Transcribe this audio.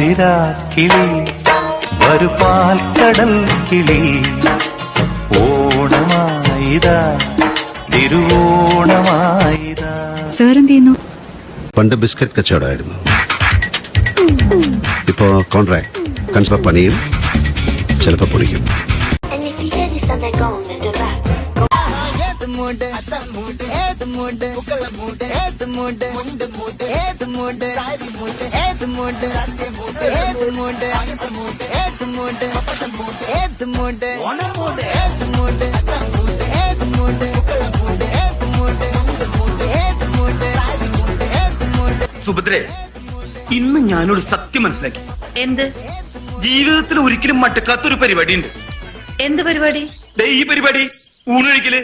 പാതിരാക്കിളി ഒരു പാൽക്കടൽ കിളി ഓണമായിതാ തിരുവോണമായിതാ. സാറെന്ത് ചെയ്യുന്നു? പണ്ട് ബിസ്ക്കറ്റ് കച്ചവടമായിരുന്നു. ഇപ്പോ കോൺട്രാക്ട് കൺസ്ട്രക്ട് പണിയും ചിലപ്പോ പൊളിക്കും. സുഭദ്രേ, ഇന്ന് ഞാനൊരു സത്യം മനസ്സിലാക്കി. എന്ത്? ജീവിതത്തിൽ ഒരിക്കലും മട്ടക്കാത്തൊരു പരിപാടി ഉണ്ട്. എന്ത് പരിപാടി? ഈ പരിപാടി ഊണൊഴിക്കല്.